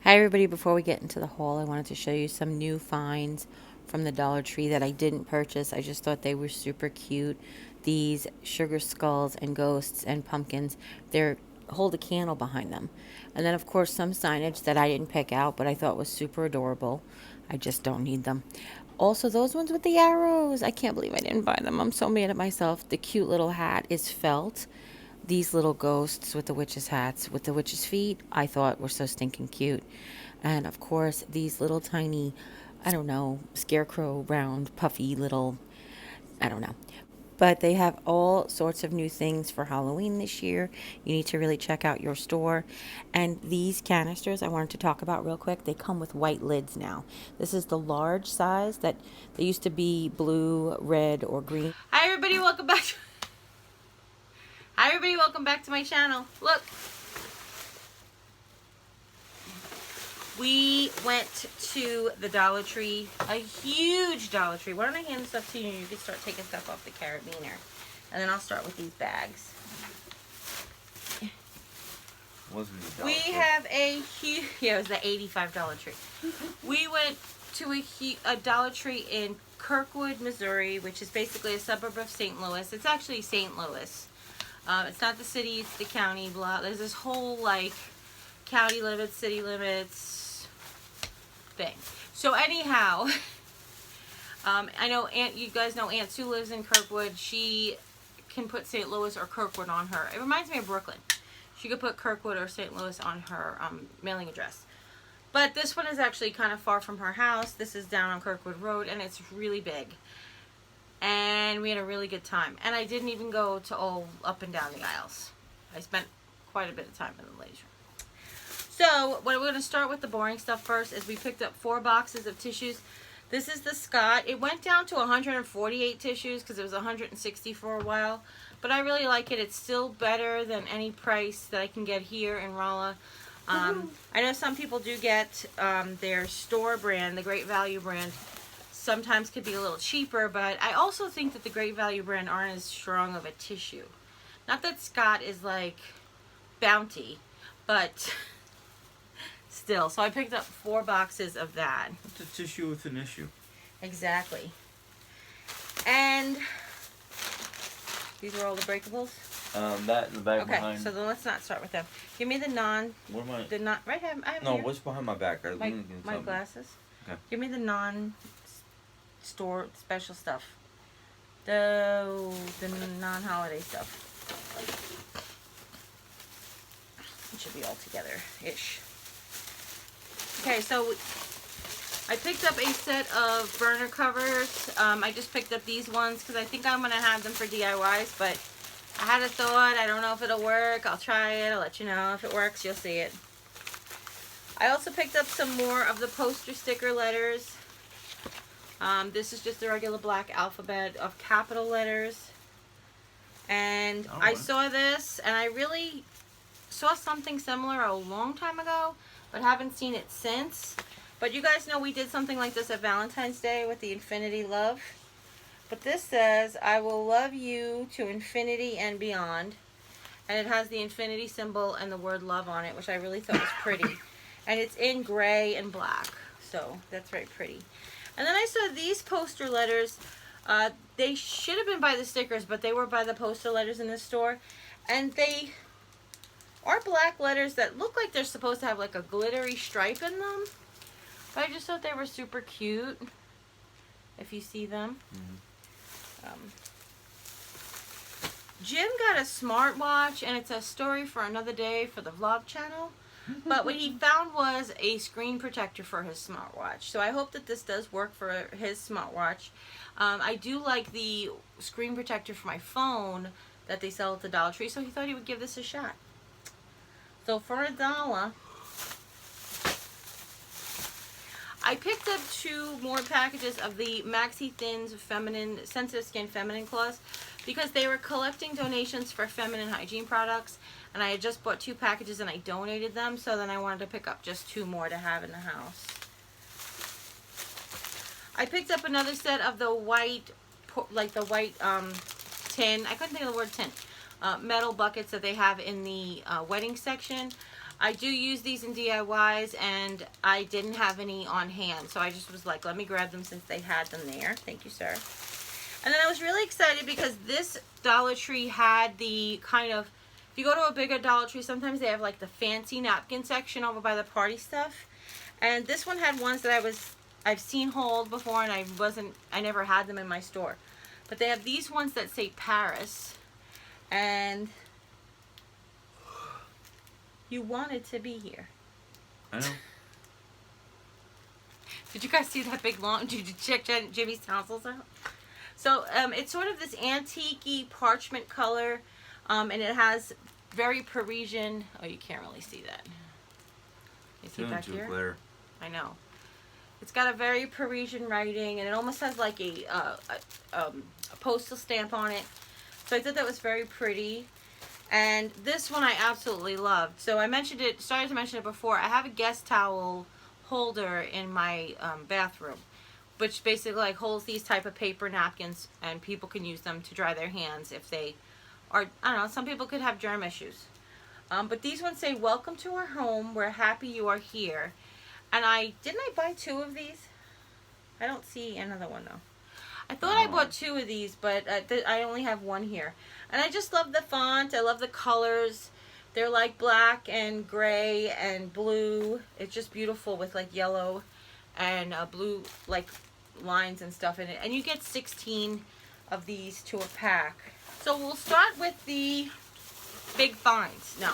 Hi everybody, before we get into the haul, I wanted to show you some new finds from the Dollar Tree that I didn't purchase. I just thought they were super cute. These sugar skulls and ghosts and pumpkins, they hold a candle behind them. And then of course some signage that I didn't pick out but I thought was super adorable. I just don't need them. Also those ones with the arrows, I can't believe I didn't buy them. I'm so mad at myself. The cute little hat is felt. These little ghosts with the witches' hats, with the witches' feet, I thought were so stinking cute. And of course, these little tiny, I don't know, scarecrow, round, puffy little, I don't know. But they have all sorts of new things for Halloween this year. You need to really check out your store. And these canisters I wanted to talk about real quick. They come with white lids now. This is the large size that they used to be blue, red, or green. Hi everybody, welcome back. Hi everybody, welcome back to my channel. Look. We went to the Dollar Tree, a huge Dollar Tree. Why don't I hand stuff to you and you can start taking stuff off the carabiner. And then I'll start with these bags. We have a huge, yeah, it was the $85 Dollar Tree. We went to a Dollar Tree in Kirkwood, Missouri, which is basically a suburb of St. Louis. It's actually St. Louis. It's not the city, it's the county, blah. There's this whole, like, county limits, city limits thing. So anyhow, I know you guys know Aunt Sue lives in Kirkwood. She can put St. Louis or Kirkwood on her. It reminds me of Brooklyn. She could put Kirkwood or St. Louis on her mailing address. But this one is actually kind of far from her house. This is down on Kirkwood Road, and it's really big. And we had a really good time. And I didn't even go to all up and down the aisles. I spent quite a bit of time in the ladies' room. So, what we're going to start with the boring stuff first is we picked up 4 boxes of tissues. This is the Scott. It went down to 148 tissues because it was 160 for a while. But I really like it. It's still better than any price that I can get here in Rolla. I know some people do get their store brand, the Great Value brand. Sometimes could be a little cheaper, but I also think that the Great Value brand aren't as strong of a tissue. Not that Scott is like Bounty, but still. So I picked up 4 boxes of that. What's a tissue with an issue? Exactly. And these are all the breakables. That in the bag behind. Okay, so then let's not start with them. Give me the non. What am I? The non. Right, I have No, here. what's behind my back? My glasses. Okay. Give me the non-store special stuff. The non-holiday stuff. It should be all together-ish. Okay, so I picked up a set of burner covers. I just picked up these ones because I think I'm going to have them for DIYs, but I had a thought. I don't know if it'll work. I'll try it. I'll let you know. If it works, you'll see it. I also picked up some more of the poster sticker letters. This is just the regular black alphabet of capital letters. And I saw this, and I really saw something similar a long time ago, but haven't seen it since. But you guys know we did something like this at Valentine's Day with the Infinity Love. But this says, I will love you to infinity and beyond. And it has the infinity symbol and the word love on it, which I really thought was pretty. And it's in gray and black. So that's very pretty. And then I saw these poster letters. They should have been by the stickers, but they were by the poster letters in this store. And they are black letters that look like they're supposed to have like a glittery stripe in them. But I just thought they were super cute. If you see them. Jim got a smartwatch, and it's a story for another day for the vlog channel. But what he found was a screen protector for his smartwatch. So I hope that this does work for his smartwatch. I do like the screen protector for my phone that they sell at the Dollar Tree, so he thought he would give this a shot. So for $1, I picked up 2 more packages of the Maxi Thins Feminine Sensitive Skin Feminine Cloths because they were collecting donations for feminine hygiene products, and I had just bought 2 packages and I donated them, so then I wanted to pick up just 2 more to have in the house. I picked up another set of the white, like the white tin, I couldn't think of the word tin, metal buckets that they have in the wedding section. I do use these in DIYs, and I didn't have any on hand, so I just was like, let me grab them since they had them there. Thank you, sir. And then I was really excited because this Dollar Tree had the kind of, if you go to a bigger Dollar Tree, sometimes they have like the fancy napkin section over by the party stuff. And this one had ones that I've seen hauled before, and I never had them in my store. But they have these ones that say Paris, and you wanted to be here. I know. Did you guys see that big long? Did you check Jimmy's tonsils out? So it's sort of this antique-y parchment color, and it has very Parisian. Oh, you can't really see that. You see back here? Glare. I know. It's got a very Parisian writing, and it almost has like a postal stamp on it. So I thought that was very pretty. And this one I absolutely loved. So I started to mention it before. I have a guest towel holder in my bathroom, which basically like holds these type of paper napkins, and people can use them to dry their hands if they are, I don't know, some people could have germ issues. But these ones say, welcome to our home. We're happy you are here. And didn't I buy 2 of these? I don't see another one though. I thought I bought 2 of these, but I only have 1 here. And I just love the font. I love the colors. They're like black and gray and blue. It's just beautiful with like yellow and blue like lines and stuff in it. And you get 16 of these to a pack. So we'll start with the big finds. No,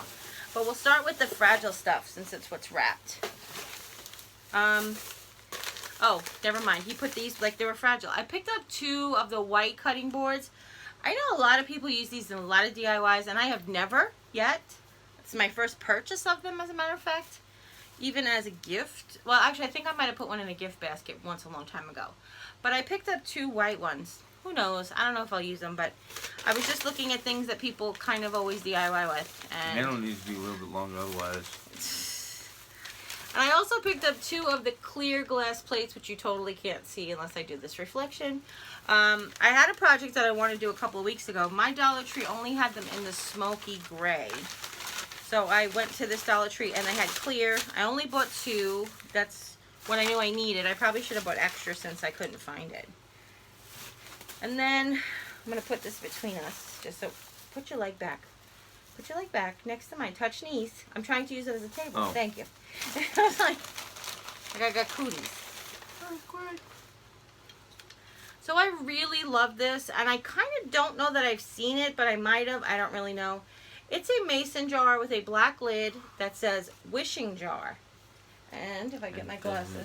but we'll start with the fragile stuff since it's what's wrapped. Oh, never mind. He put these like they were fragile. I picked up 2 of the white cutting boards. I know a lot of people use these in a lot of DIYs, and I have never yet. It's my first purchase of them, as a matter of fact. Even as a gift. Well, actually, I think I might have put one in a gift basket once a long time ago. But I picked up 2 white ones. Who knows? I don't know if I'll use them, but I was just looking at things that people kind of always DIY with. And Handle needs to be a little bit longer otherwise. And I also picked up 2 of the clear glass plates, which you totally can't see unless I do this reflection. I had a project that I wanted to do a couple of weeks ago. My Dollar Tree only had them in the smoky gray. So I went to this Dollar Tree and they had clear. I only bought 2. That's what I knew I needed. I probably should have bought extra since I couldn't find it. And then I'm going to put this between us. Just so, put your leg back. Put your leg back next to mine. Touch knees. I'm trying to use it as a table. Oh. Thank you. I was like I got cooties. Oh, great. So I really love this, and I kind of don't know that I've seen it, but I might have. I don't really know. It's a mason jar with a black lid that says wishing jar. And if I get my glasses.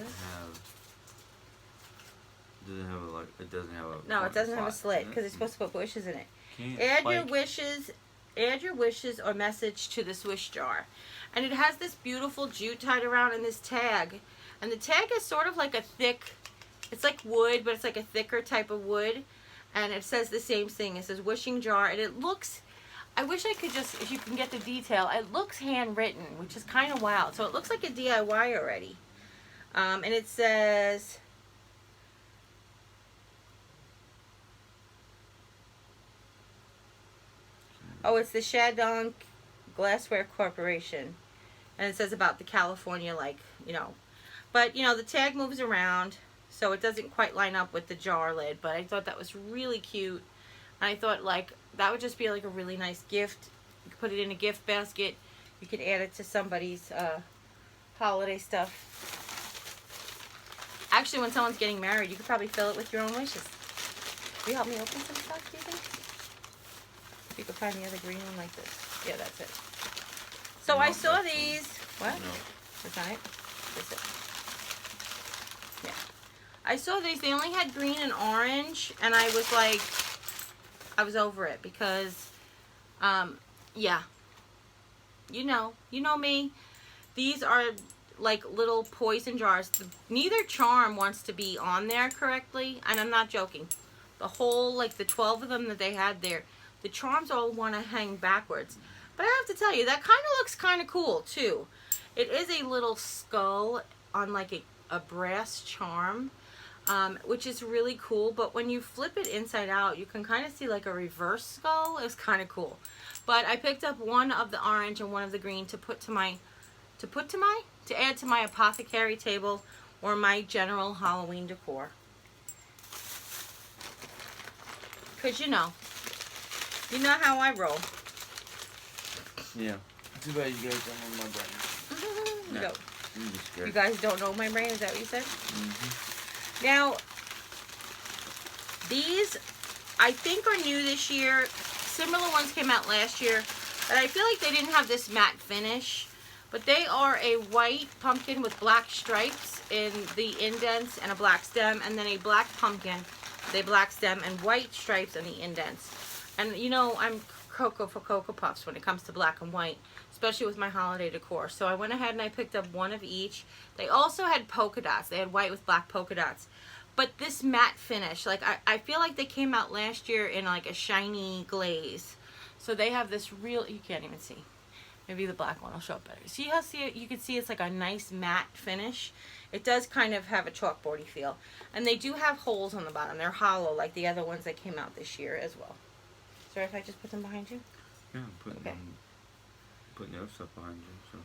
It doesn't have a. No, it doesn't have a slit because it's supposed to put wishes in it. Can't Add spike. your wishes. Add your wishes or message to this wish jar. And it has this beautiful jute tied around in this tag. And the tag is sort of like a thick, it's like wood, but it's like a thicker type of wood. And it says the same thing. It says wishing jar. And it looks, I wish I could just, if you can get the detail, it looks handwritten, which is kind of wild. So it looks like a DIY already. And it says, oh, it's the Shandong Glassware Corporation. And it says about the California, like, you know. But, you know, the tag moves around, so it doesn't quite line up with the jar lid. But I thought that was really cute. And I thought, like, that would just be, like, a really nice gift. You could put it in a gift basket. You could add it to somebody's holiday stuff. Actually, when someone's getting married, you could probably fill it with your own wishes. Will you help me open some stuff, do you think? If you could find the other green one like this. Yeah, that's it. So No, I saw that's these. What? No. That's not it? That's it. Yeah. I saw these. They only had green and orange. And I was like, I was over it because, yeah. You know me. These are like little poison jars. Neither charm wants to be on there correctly. And I'm not joking. The whole, like the 12 of them that they had there, the charms all want to hang backwards. But I have to tell you, that kind of looks kind of cool, too. It is a little skull on, like, a brass charm, which is really cool. But when you flip it inside out, you can kind of see, like, a reverse skull. It was kind of cool. But I picked up one of the orange and one of the green to put to my to add to my apothecary table or my general Halloween decor. Because you know how I roll. Yeah. Too bad you guys don't know my brain. No. You guys don't know my brain? Is that what you said? Mm-hmm. Now, these I think are new this year. Similar ones came out last year, but I feel like they didn't have this matte finish. But they are a white pumpkin with black stripes in the indents and a black stem, and then a black pumpkin with a black stem and white stripes in the indents. And you know, I'm Cocoa for Cocoa Puffs when it comes to black and white, especially with my holiday decor. So I went ahead and I picked up one of each. They also had polka dots. They had white with black polka dots. But this matte finish, like I feel like they came out last year in like a shiny glaze. So they have this real, you can't even see. Maybe the black one will show up better. See how you can see it's like a nice matte finish. It does kind of have a chalkboardy feel. And they do have holes on the bottom. They're hollow like the other ones that came out this year as well. Sorry if I just put them behind you? Yeah, I'm putting the other stuff behind you. So.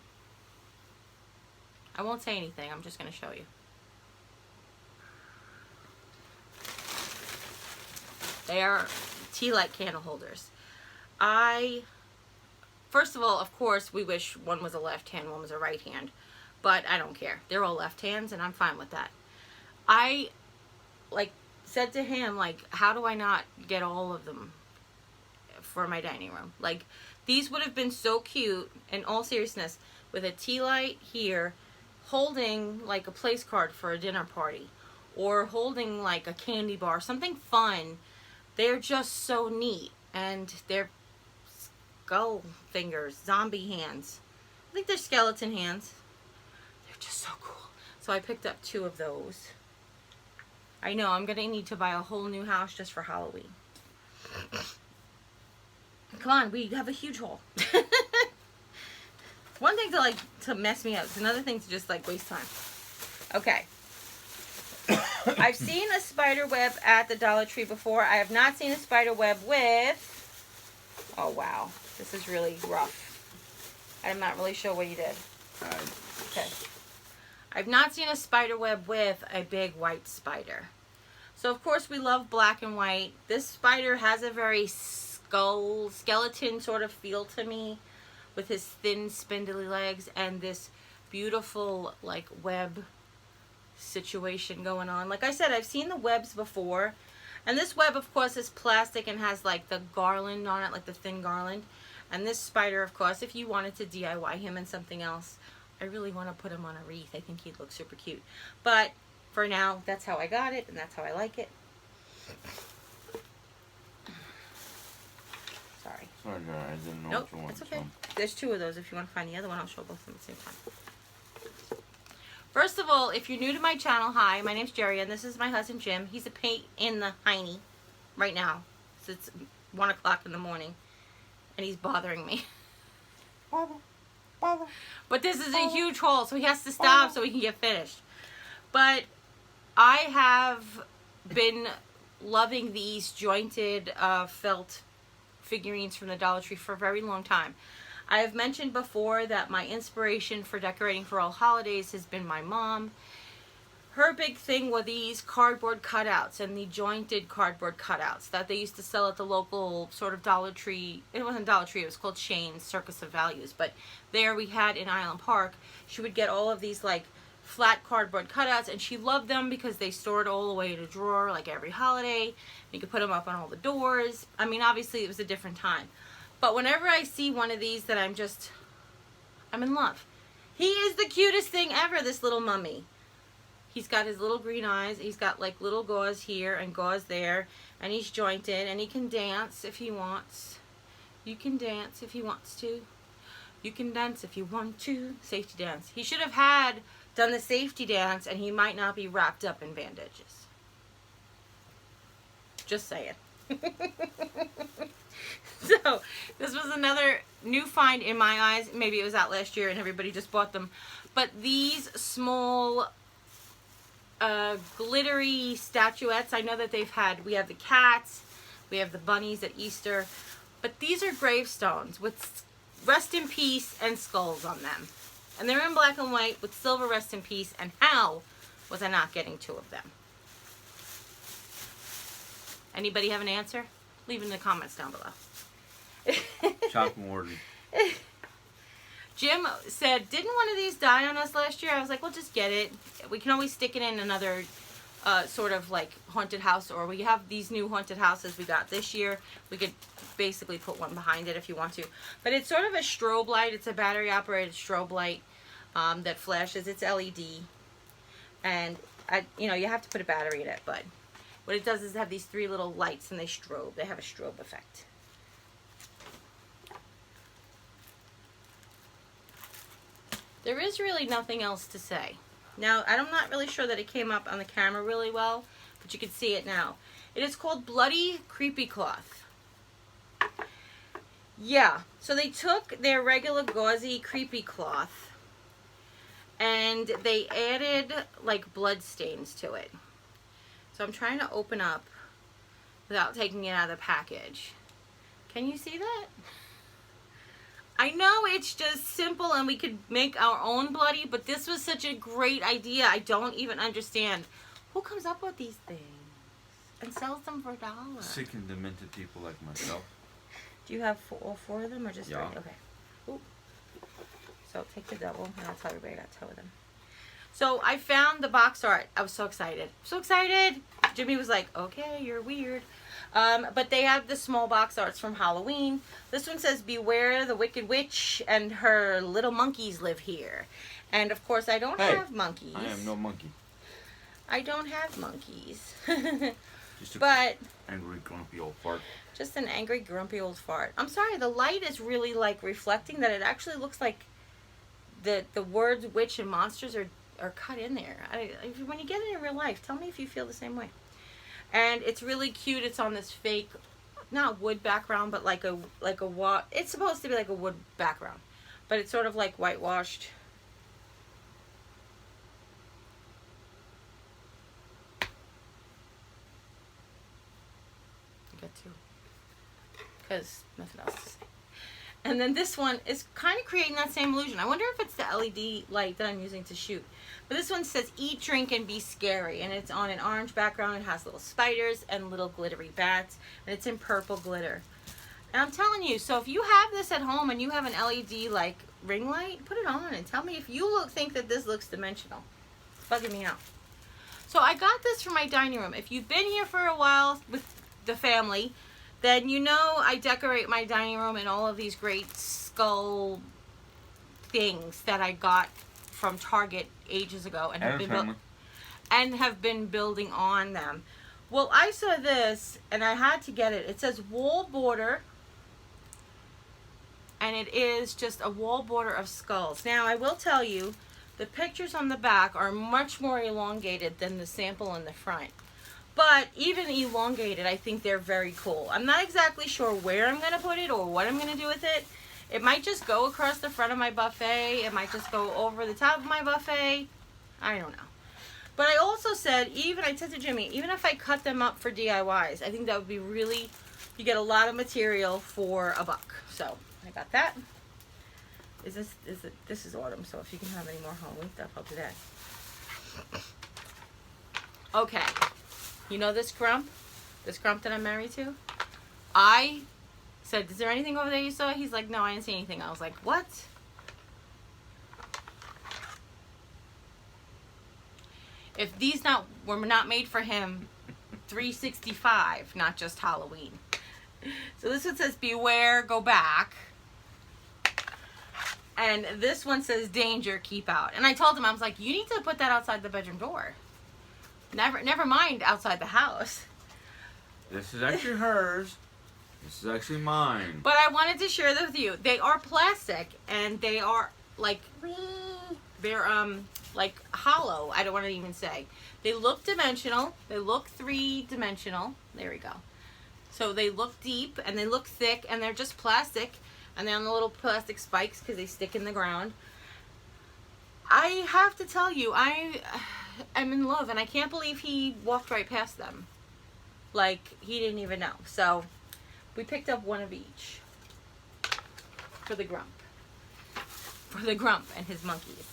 I won't say anything. I'm just going to show you. They are tea light candle holders. First of all, of course, we wish one was a left hand, one was a right hand. But I don't care. They're all left hands, and I'm fine with that. I, said to him, how do I not get all of them for my dining room? These would have been so cute, in all seriousness, with a tea light here, holding, a place card for a dinner party. Or holding, a candy bar. Something fun. They're just so neat. And they're skull fingers, zombie hands. I think they're skeleton hands. They're just so cool. So I picked up 2 of those. I know, I'm going to need to buy a whole new house just for Halloween. Come on, we have a huge haul. It's one thing to mess me up. It's another thing to just waste time. Okay. I've seen a spider web at the Dollar Tree before. I have not seen a spider web with... Oh, wow. This is really rough. I'm not really sure what you did. Okay. I've not seen a spider web with a big white spider. So, of course, we love black and white. This spider has a very skeleton sort of feel to me with his thin, spindly legs and this beautiful, web situation going on. Like I said, I've seen the webs before. And this web, of course, is plastic and has, the garland on it, the thin garland. And this spider, of course, if you wanted to DIY him in something else, I really want to put him on a wreath. I think he'd look super cute. But for now, that's how I got it, and that's how I like it. Sorry. Sorry, guys. I didn't know Nope, what you wanted. it's okay. There's 2 of those. If you want to find the other one, I'll show both of them at the same time. First of all, if you're new to my channel, hi, my name's Jeri-Ann. This is my husband, Jim. He's a pain in the hiney right now. So it's 1 o'clock in the morning, and he's bothering me. But this is a huge haul, so he has to stop so we can get finished. But I have been loving these jointed felt figurines from the Dollar Tree for a very long time. I have mentioned before that my inspiration for decorating for all holidays has been my mom. Her big thing were these cardboard cutouts and the jointed cardboard cutouts that they used to sell at the local sort of Dollar Tree. It wasn't Dollar Tree, it was called Shane's Circus of Values. But there we had in Island Park, she would get all of these flat cardboard cutouts, and she loved them because they stored all the way in a drawer every holiday. You could put them up on all the doors. I mean, obviously it was a different time. But whenever I see one of these that I'm in love. He is the cutest thing ever, this little mummy. He's got his little green eyes. He's got little gauze here and gauze there. And he's jointed. And he can dance if he wants. You can dance if he wants to. You can dance if you want to. Safety dance. He should have done the safety dance, and he might not be wrapped up in bandages. Just saying. So, this was another new find in my eyes. Maybe it was out last year and everybody just bought them. But these small glittery statuettes, I know that we have the cats, we have the bunnies at Easter, but these are gravestones with rest in peace and skulls on them. And they're in black and white with silver rest in peace. And how was I not getting 2 of them? Anybody have an answer? Leave it in the comments down below. Shock Warden. Jim said, didn't one of these die on us last year? I was like, well, just get it. We can always stick it in another sort of like haunted house, or we have these new haunted houses we got this year. We could basically put one behind it if you want to. But it's sort of a strobe light. It's a battery operated strobe light that flashes. It's LED. And, you know, you have to put a battery in it, but what it does is have these 3 little lights and they strobe. They have a strobe effect. There is really nothing else to say. Now, I'm not really sure that it came up on the camera really well, but you can see it now. It is called Bloody Creepy Cloth. Yeah, so they took their regular gauzy creepy cloth and they added like blood stains to it. So I'm trying to open up without taking it out of the package. Can you see that? I know it's just simple and we could make our own bloody, but this was such a great idea. I don't even understand. Who comes up with these things and sells them for $1? Sick and demented people like myself. Do you have all 4 of them or just 3? Yeah. Okay. Ooh. So take the double and I'll tell everybody I got 2 of them. So I found the box art. I was so excited. So excited. Jimmy was like, okay, you're weird. But they have the small box arts from Halloween. This one says, beware the wicked witch and her little monkeys live here. And of course I don't have monkeys. I am no monkey. I don't have monkeys. Just but angry, grumpy old fart. Just an angry, grumpy old fart. I'm sorry, the light is really like reflecting that it actually looks like the words witch and monsters are cut in there. When you get it in real life, tell me if you feel the same way. And it's really cute. It's on this fake, not wood background, but like a it's supposed to be like a wood background, but it's sort of like whitewashed. I got 2, because nothing else to say. And then this one is kind of creating that same illusion. I wonder if it's the LED light that I'm using to shoot. But this one says, eat, drink, and be scary. And it's on an orange background. It has little spiders and little glittery bats. And it's in purple glitter. And I'm telling you, so if you have this at home and you have an LED like ring light, put it on and tell me if you think that this looks dimensional. It's bugging me out. So I got this for my dining room. If you've been here for a while with the family, then you know I decorate my dining room in all of these great skull things that I got from Target ages ago and have been building on them. Well, I saw this and I had to get it. It says wall border, and it is just a wall border of skulls. Now, I will tell you, the pictures on the back are much more elongated than the sample in the front. But even elongated, I think they're very cool. I'm not exactly sure where I'm going to put it or what I'm going to do with it. It might just go across the front of my buffet. It might just go over the top of my buffet. I don't know. But I also said, I said to Jimmy, even if I cut them up for DIYs, I think that would be really, you get a lot of material for $1. So I got that. This is autumn, so if you can have any more Halloween stuff, I'll do that. Okay. You know this grump that I'm married to? I said, is there anything over there you saw? He's like, no, I didn't see anything. I was like, what? If these were not made for him, 365, not just Halloween. So this one says, beware, go back. And this one says, danger, keep out. And I told him, I was like, you need to put that outside the bedroom door. Never mind outside the house. This is actually hers. This is actually mine. But I wanted to share this with you. They are plastic and they are like like hollow. I don't want to even say. They look dimensional. They look 3-dimensional. There we go. So they look deep and they look thick and they're just plastic, and they're on the little plastic spikes because they stick in the ground. I have to tell you, I'm in love, and I can't believe he walked right past them. Like, he didn't even know. So, we picked up one of each for the grump. for the Grump and his monkeys.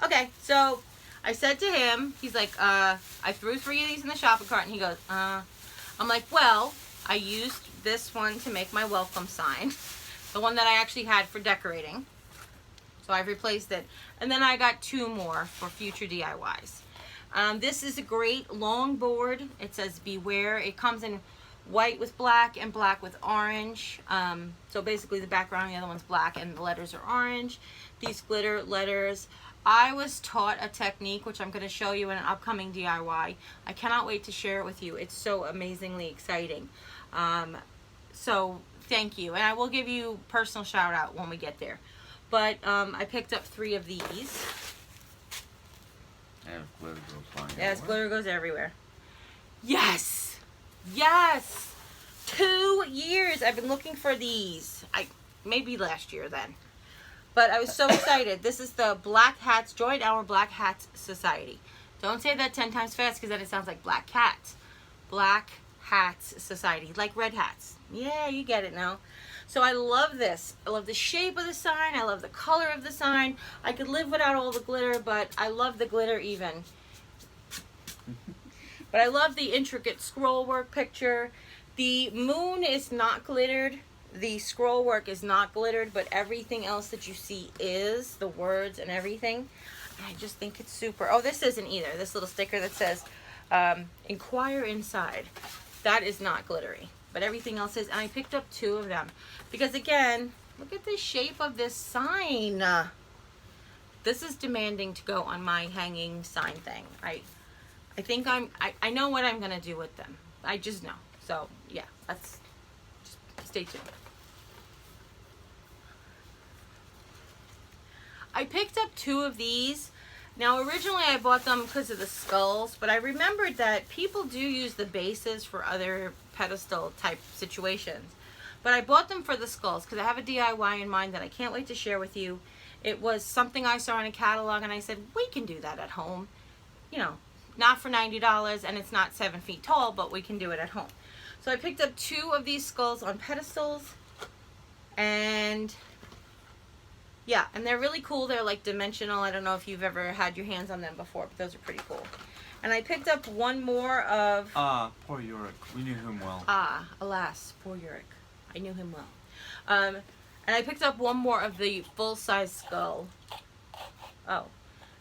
Okay, so I said to him, he's like, I threw 3 of these in the shopping cart, and he goes, I'm like, well, I used this one to make my welcome sign, the one that I actually had for decorating, so I've replaced it, and then I got 2 more for future DIYs. This is a great long board. It says beware. It comes in white with black and black with orange. So basically the background, the other one's black and the letters are orange. These glitter letters. I was taught a technique which I'm going to show you in an upcoming DIY. I cannot wait to share it with you. It's so amazingly exciting. So thank you. And I will give you personal shout out when we get there. But I picked up 3 of these. And glitter goes flying Yes, everywhere. glitter goes everywhere. Yes! Yes! 2 years I've been looking for these. Maybe last year then. But I was so excited. This is the Black Hats, Join Our Black Hats Society. Don't say that 10 times fast because then it sounds like black cats. Black Hats Society, like red hats. Yeah, you get it now. So I love this. I love the shape of the sign. I love the color of the sign. I could live without all the glitter, but I love the glitter even. But I love the intricate scroll work picture. The moon is not glittered. The scroll work is not glittered, but everything else that you see is, the words and everything. I just think it's super. Oh, this isn't either. This little sticker that says, inquire inside. That is not glittery, but everything else is. And I picked up 2 of them because, again, look at the shape of this sign. This is demanding to go on my hanging sign thing. I think I know what I'm going to do with them. I just know. So, yeah, just stay tuned. I picked up 2 of these. Now, originally I bought them because of the skulls, but I remembered that people do use the bases for other pedestal type situations. But I bought them for the skulls because I have a DIY in mind that I can't wait to share with you. It was something I saw in a catalog, and I said, we can do that at home. You know, not for $90, and it's not 7 feet tall, but we can do it at home. So I picked up 2 of these skulls on pedestals, and yeah, and they're really cool. They're like dimensional. I don't know if you've ever had your hands on them before, but those are pretty cool. And I picked up 1 more of... poor Yorick. We knew him well. Alas, poor Yorick. I knew him well. And I picked up 1 more of the full-size skull. Oh,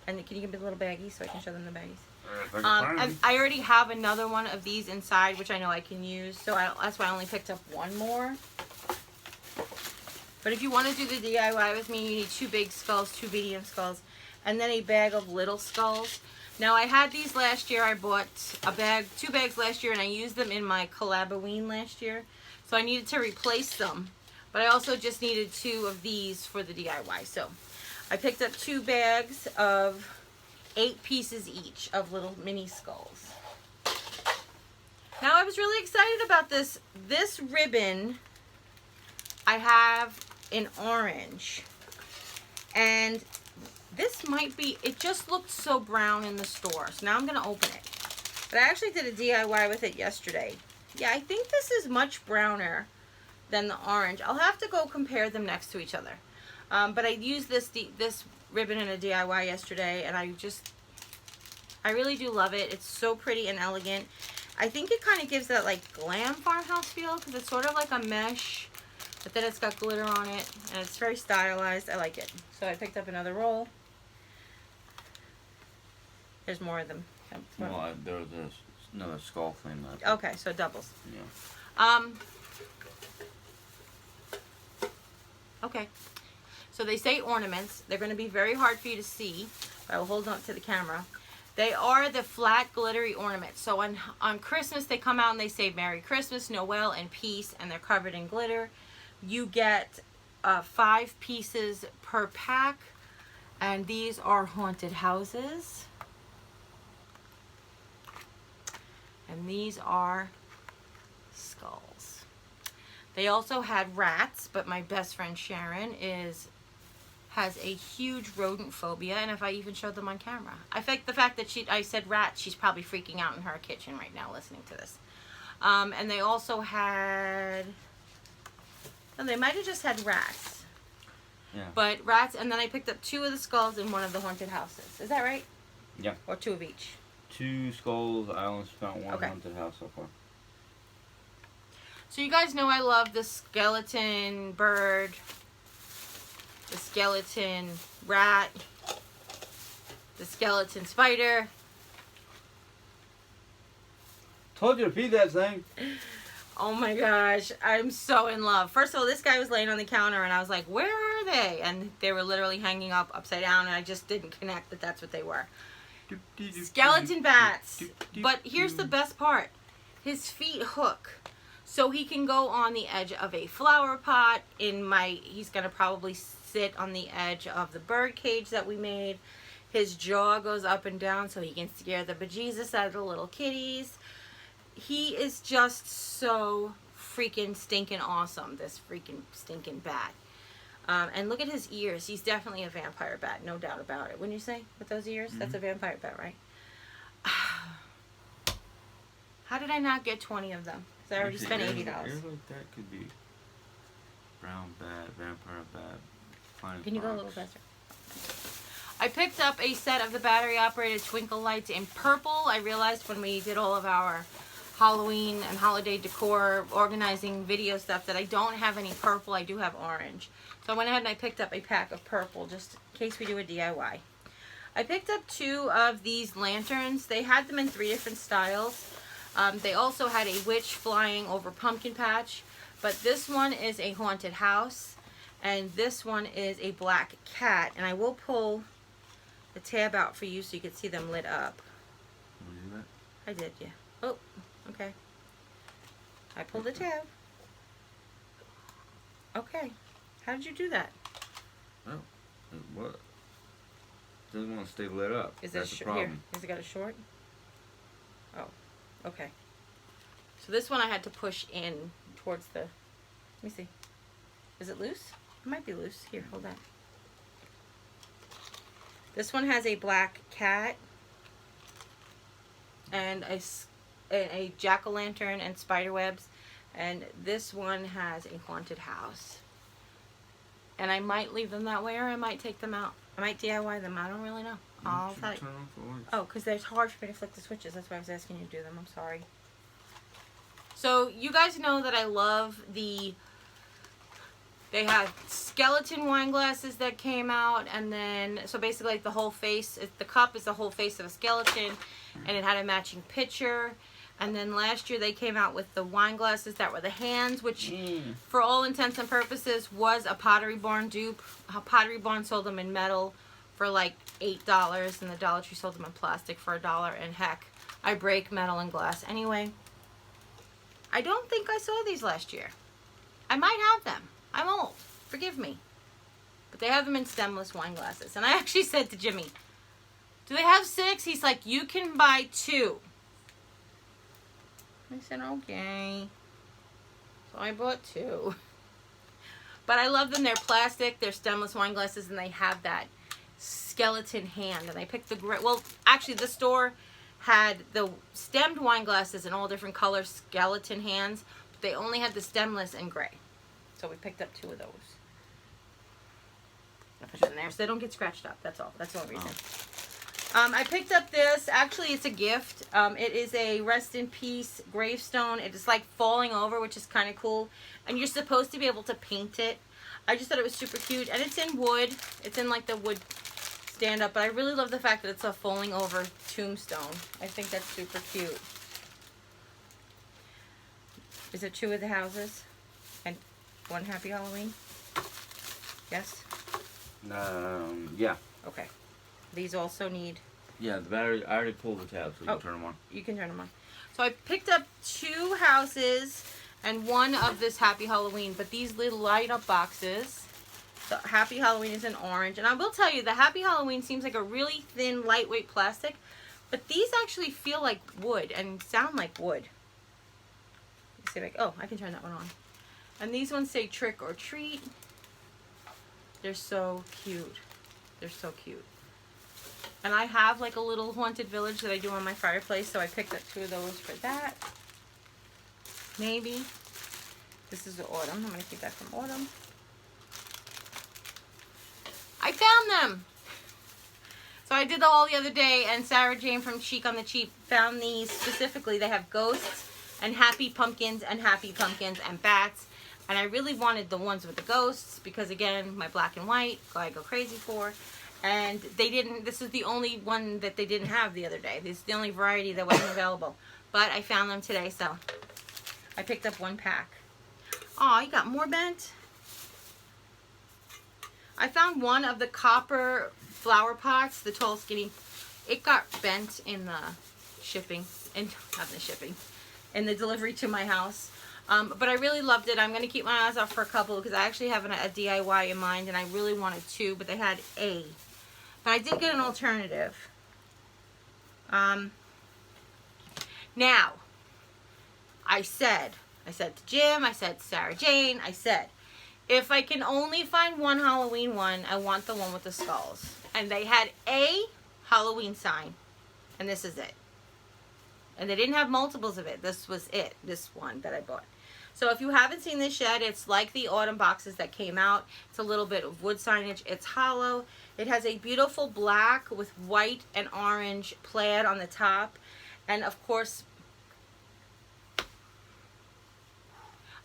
and can you give me the little baggie so I can show them the baggies? And I already have another one of these inside, which I know I can use, so that's why I only picked up 1 more. But if you want to do the DIY with me, you need 2 big skulls, 2 medium skulls, and then a bag of little skulls. Now, I had these last year. I bought 2 bags last year, and I used them in my Collaboween last year. So I needed to replace them. But I also just needed 2 of these for the DIY. So I picked up 2 bags of 8 pieces each of little mini skulls. Now, I was really excited about this. This ribbon I have in orange, and this might be, it just looked so brown in the store, so now I'm going to open it. But I actually did a DIY with it yesterday. Yeah, I think this is much browner than the orange. I'll have to go compare them next to each other. But I used this ribbon in a DIY yesterday, and I really do love it. It's so pretty and elegant. I think it kind of gives that like glam farmhouse feel because it's sort of like a mesh, but then it's got glitter on it, and it's very stylized. I like it. So I picked up another roll. There's more of them. Well, there's another skull thing. Okay, so doubles. Yeah. Okay. So they say ornaments. They're going to be very hard for you to see, but I will hold on to the camera. They are the flat glittery ornaments. So on Christmas, they come out and they say Merry Christmas, Noel, and Peace, and they're covered in glitter. You get 5 pieces per pack, and these are haunted houses. And these are skulls. They also had rats, but my best friend Sharon has a huge rodent phobia, and if I even showed them on camera, I think the fact that I said rats, she's probably freaking out in her kitchen right now listening to this. And they also had, they might have just had rats. Yeah. But rats, and then I picked up 2 of the skulls in one of the haunted houses. Is that right? Yeah. Or 2 of each? 2 skulls. I only found 1 haunted house so far. So you guys know I love the skeleton bird, the skeleton rat, the skeleton spider. Told you to feed that thing. Oh my gosh, I'm so in love. First of all, this guy was laying on the counter and I was like, where are they? And they were literally hanging up upside down and I just didn't connect that that's what they were. Skeleton bats. But here's the best part. His feet hook. So he can go on the edge of a flower pot. He's going to probably sit on the edge of the bird cage that we made. His jaw goes up and down so he can scare the bejesus out of the little kitties. He is just so freaking stinking awesome, this freaking stinking bat. And look at his ears. He's definitely a vampire bat, no doubt about it. Wouldn't you say, with those ears? Mm-hmm. That's a vampire bat, right? How did I not get 20 of them? Because I already spent $80. Ears like that could be brown bat, vampire bat, Can you go a little faster? I picked up a set of the battery-operated twinkle lights in purple. I realized when we did all of our Halloween and holiday decor organizing video stuff that I don't have any purple. I do have orange. So I went ahead and I picked up a pack of purple just in case we do a DIY. I picked up 2 of these lanterns. They had them in 3 different styles. They also had a witch flying over pumpkin patch. But this one is a haunted house. And this one is a black cat. And I will pull the tab out for you so you can see them lit up. Did you do that? I did, yeah. Oh. Okay. I pulled the tab. Okay. How did you do that? Oh, what? Doesn't want to stay lit up. Is That's it the problem. here? Has it got a short? Oh, okay. So this one I had to push in towards the. Let me see. Is it loose? It might be loose. Here, hold on. This one has a black cat and a jack-o'-lantern and spider webs, and this one has a haunted house. And I might leave them that way, or I might take them out. I might DIY them. I don't really know. I'll tell you. Oh, because it's hard for me to flick the switches. That's why I was asking you to do them. I'm sorry. So you guys know that I love the. They have skeleton wine glasses that came out, and then so basically like the whole face. The cup is the whole face of a skeleton, and it had a matching pitcher. And then last year they came out with the wine glasses that were the hands, which for all intents and purposes was a Pottery Barn dupe. Pottery Barn sold them in metal for like $8, and the Dollar Tree sold them in plastic for $1. And heck, I break metal and glass anyway. I don't think I saw these last year. I might have them. I'm old. Forgive me. But they have them in stemless wine glasses. And I actually said to Jimmy, do they have 6? He's like, you can buy 2. I said, okay. So I bought 2. But I love them. They're plastic. They're stemless wine glasses. And they have that skeleton hand. And I picked the gray. Well, actually, the store had the stemmed wine glasses in all different colors, skeleton hands. But they only had the stemless and gray. So we picked up 2 of those. I put it in there so they don't get scratched up. That's all. That's the only reason. I picked up this. Actually, it's a gift. It is a rest in peace gravestone. It is like falling over, which is kind of cool. And you're supposed to be able to paint it. I just thought it was super cute. And it's in wood. It's in like the wood stand up. But I really love the fact that it's a falling over tombstone. I think that's super cute. Is it 2 of the houses? And 1 Happy Halloween? Yes? Yeah. Okay. These also need... Yeah, the battery, I already pulled the tab, so you can turn them on. You can turn them on. So I picked up 2 houses and 1 of this Happy Halloween, but these little light up boxes, the Happy Halloween is in orange. And I will tell you, the Happy Halloween seems like a really thin, lightweight plastic, but these actually feel like wood and sound like wood. Let's see if I can turn that one on. And these ones say trick or treat. They're so cute. They're so cute. And I have like a little haunted village that I do on my fireplace, so I picked up 2 of those for that. Maybe. This is the autumn. I'm going to keep that from autumn. found them. So I did the haul the other day, and Sarah Jane from Chic on the Cheap found these specifically. They have ghosts and happy pumpkins and bats. And I really wanted the ones with the ghosts because, again, my black and white, I go crazy for. And they didn't, this is the only one that they didn't have the other day. This is the only variety that wasn't available. But I found them today, so I picked up one pack. Oh, you got more bent? I found one of the copper flower pots, the tall skinny. It got bent in the shipping, in the delivery to my house. But I really loved it. I'm going to keep my eyes out for a couple because I actually have a DIY in mind, and I really wanted two, but they had a. But I did get an alternative. Now, I said to Jim, I said to Sarah Jane, I said, if I can only find one Halloween one, I want the one with the skulls. And they had a Halloween sign, and this is it. And they didn't have multiples of it. This was it, this one that I bought. So if you haven't seen this yet, it's like the autumn boxes that came out. It's a little bit of wood signage. It's hollow. It has a beautiful black with white and orange plaid on the top. And of course,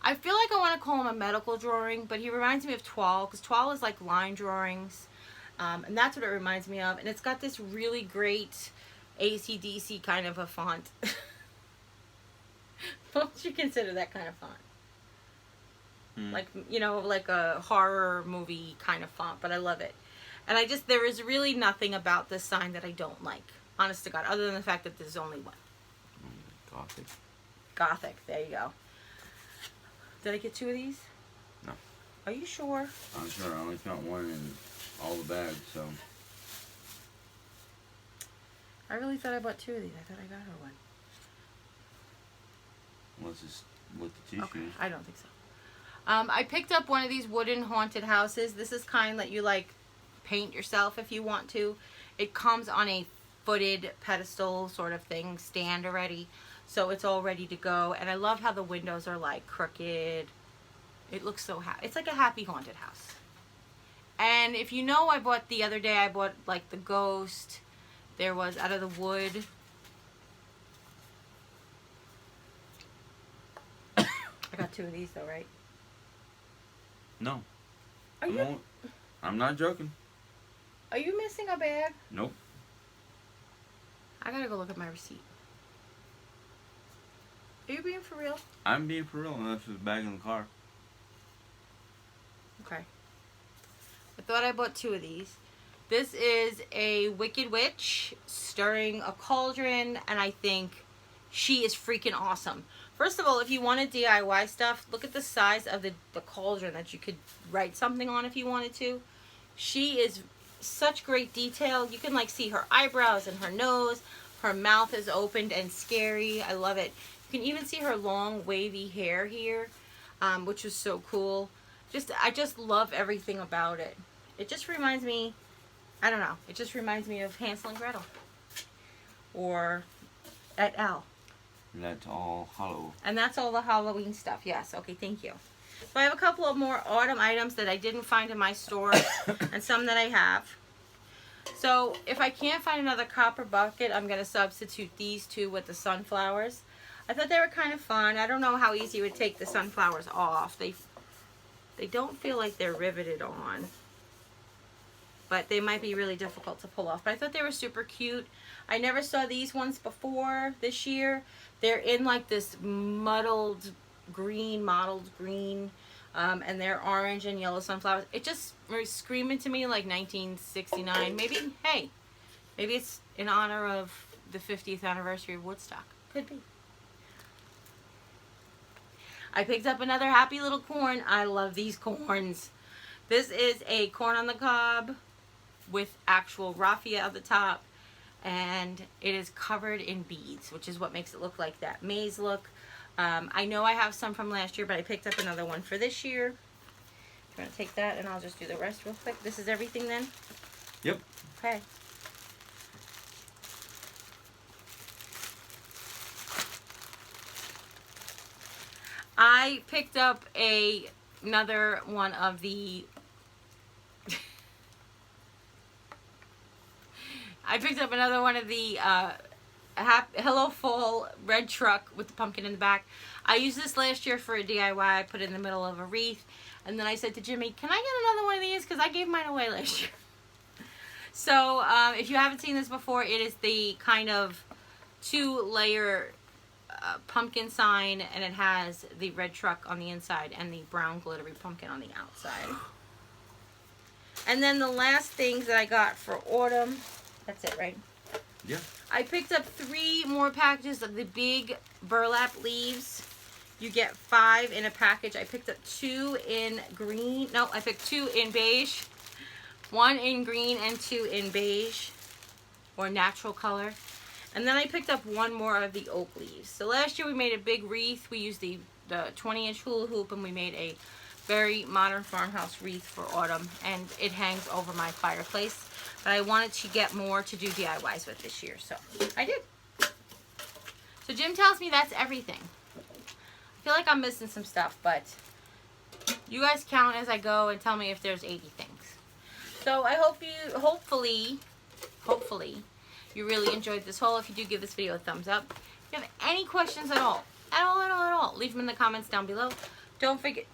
I feel like I want to call him a medical drawing, but he reminds me of Twal, because Twal is like line drawings. And that's what it reminds me of. And it's got this really great AC/DC kind of a font. What would you consider that kind of font? Like, you know, like a horror movie kind of font, but I love it. And there is really nothing about this sign that I don't like, honest to God, other than the fact that there's only one. Gothic. Gothic, there you go. Did I get two of these? No. Are you sure? I'm sure. I only found one in all the bags, so. I really thought I bought two of these. I thought I got her one. Unless it's with the tissues. Okay, I don't think so. I picked up one of these wooden haunted houses. This is kind that you like paint yourself if you want to. It comes on a footed pedestal sort of thing, stand already. So it's all ready to go. And I love how the windows are like crooked. It looks so happy. It's like a happy haunted house. And if you know, I bought the other day, I bought like the ghost. There was out of the wood. I got two of these though, right? No. I'm not joking. Are you missing a bag? Nope. I gotta go look at my receipt. Are you being for real? I'm being for real, and that's his bag in the car. Okay. I thought I bought two of these. This is a Wicked Witch stirring a cauldron, and I think she is freaking awesome. First of all, if you wanted DIY stuff, look at the size of the cauldron that you could write something on if you wanted to. She is such great detail. You can like see her eyebrows and her nose. Her mouth is opened and scary. I love it. You can even see her long wavy hair here, which is so cool. I just love everything about it. It just reminds me, I don't know, it just reminds me of Hansel and Gretel. Or et al. That's all hollow. And that's all the Halloween stuff. Yes. Okay, thank you. So I have a couple of more autumn items that I didn't find in my store and some that I have. So if I can't find another copper bucket, I'm going to substitute these two with the sunflowers. I thought they were kind of fun. I don't know how easy it would take the sunflowers off. They don't feel like they're riveted on. But they might be really difficult to pull off. But I thought they were super cute. I never saw these ones before this year. They're in like this mottled green, and they're orange and yellow sunflowers. It just was screaming to me like 1969. Maybe, hey, maybe it's in honor of the 50th anniversary of Woodstock. Could be. I picked up another happy little corn. I love these corns. This is a corn on the cob with actual raffia at the top. And it is covered in beads, which is what makes it look like that maze look. I know I have some from last year, but I picked up another one for this year. I'm going to take that, and I'll just do the rest real quick. This is everything then? Yep. Okay. I picked up another one of the I picked up another one of the Hello Fall red truck with the pumpkin in the back. I used this last year for a DIY. I put it in the middle of a wreath. And then I said to Jimmy, can I get another one of these? Because I gave mine away last year. So if you haven't seen this before, it is the kind of 2-layer pumpkin sign. And it has the red truck on the inside and the brown glittery pumpkin on the outside. And then the last things that I got for autumn, that's it, right? Yeah. I picked up 3 more packages of the big burlap leaves. You get 5 in a package. I picked up 2 in green. No, I picked 2 in beige. 1 in green and 2 in beige or natural color. And then I picked up 1 more of the oak leaves. So last year we made a big wreath. We used the 20-inch hula hoop and we made a very modern farmhouse wreath for autumn. And it hangs over my fireplace. But I wanted to get more to do DIYs with this year. So I did. So Jim tells me that's everything. I feel like I'm missing some stuff, but you guys count as I go and tell me if there's 80 things. So I hope you, hopefully, you really enjoyed this haul. If you do, give this video a thumbs up. If you have any questions at all, leave them in the comments down below. Don't forget.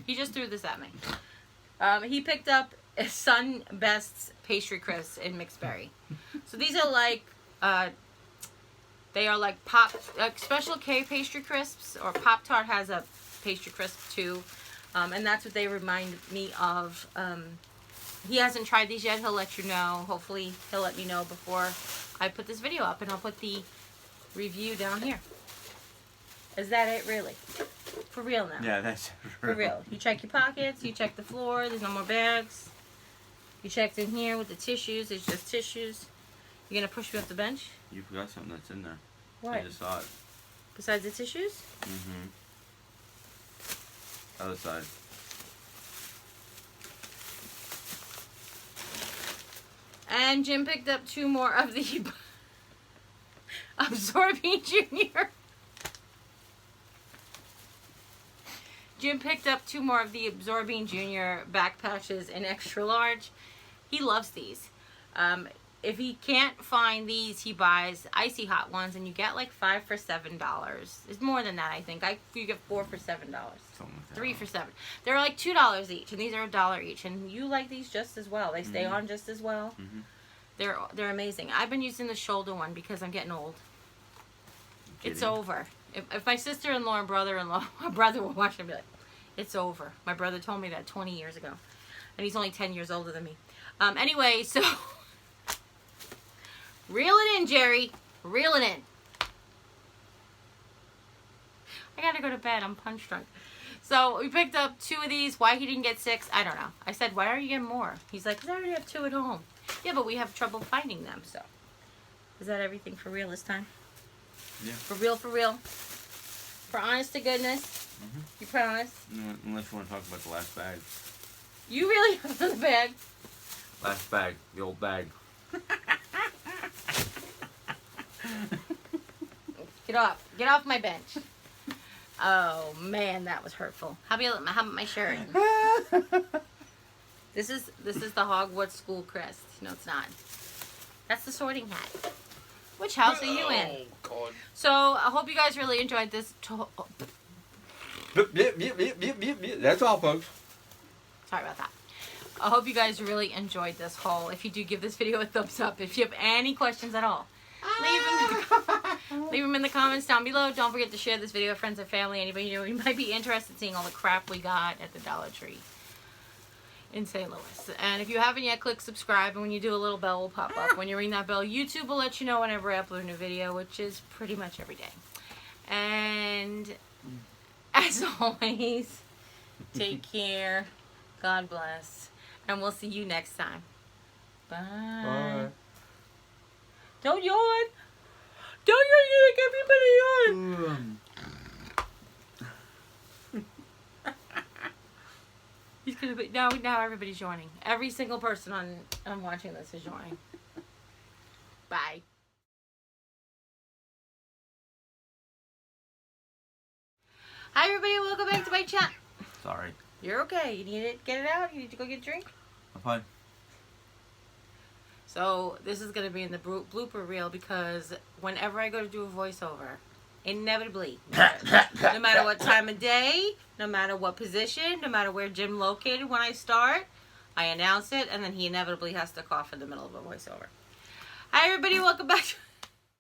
He just threw this at me. He picked up Sun Best's pastry crisps in mixed berry. So these are like, they are like Special K pastry crisps, or Pop-Tart has a pastry crisp too. And that's what they remind me of. He hasn't tried these yet. He'll let you know. Hopefully he'll let me know before I put this video up, and I'll put the review down here. Is that it, really? For real now? Yeah, that's for real. You check your pockets. You check the floor. There's no more bags. You checked in here with the tissues. It's just tissues. You're going to push me off the bench? You forgot something that's in there. What? I just saw it. Besides the tissues? Mm-hmm. Other side. And Jim picked up 2 more of the Absorbing Junior. Jim picked up 2 more of the Absorbing Junior back patches in extra large. He loves these. If he can't find these, he buys Icy Hot ones, and you get like 5 for $7. It's more than that, I think. You get 4 for $7. Something like that. 3 for $7. They're like $2 each, and these are $1 each. And you like these just as well. They stay on just as well. They're amazing. I've been using the shoulder one because I'm getting old. It's over. If my sister-in-law and brother-in-law, my brother will watch it and be like, it's over. My brother told me that 20 years ago. And he's only 10 years older than me. Anyway, so reel it in, Jerry. Reel it in. I gotta go to bed. I'm punch drunk. So we picked up 2 of these. Why he didn't get 6, I don't know. I said, why are you getting more? He's like, because I already have 2 at home. Yeah, but we have trouble finding them, so. Is that everything for real this time? Yeah. For real, for real? For honest to goodness? You promise? No, unless you want to talk about the last bag. You really have the bag? Last bag. The old bag. Get off. Get off my bench. Oh, man, that was hurtful. How about my shirt? This is the Hogwarts school crest. No, it's not. That's the sorting hat. Which house are you in? Oh, God. So, I hope you guys really enjoyed this. That's all, folks. Sorry about that. I hope you guys really enjoyed this haul. If you do, give this video a thumbs up. If you have any questions at all, leave them in the comments down below. Don't forget to share this video with friends and family. Anybody you know you might be interested in seeing all the crap we got at the Dollar Tree in St. Louis. And if you haven't yet, click subscribe. And when you do, a little bell will pop up. When you ring that bell, YouTube will let you know whenever I upload a new video, which is pretty much every day. And as always, take care. God bless. And we'll see you next time. Bye. Bye. Don't yawn. Don't yawn. You like everybody yawn. He's gonna be now everybody's yawning. Every single person on watching this is yawning. Bye. Hi everybody, welcome back to my channel. Sorry. You're okay. You need it. Get it out. You need to go get a drink. I'm fine. So this is going to be in the blooper reel because whenever I go to do a voiceover, inevitably, no matter what time of day, no matter what position, no matter where Jim located when I start, I announce it, and then he inevitably has to cough in the middle of a voiceover. Hi everybody, welcome back to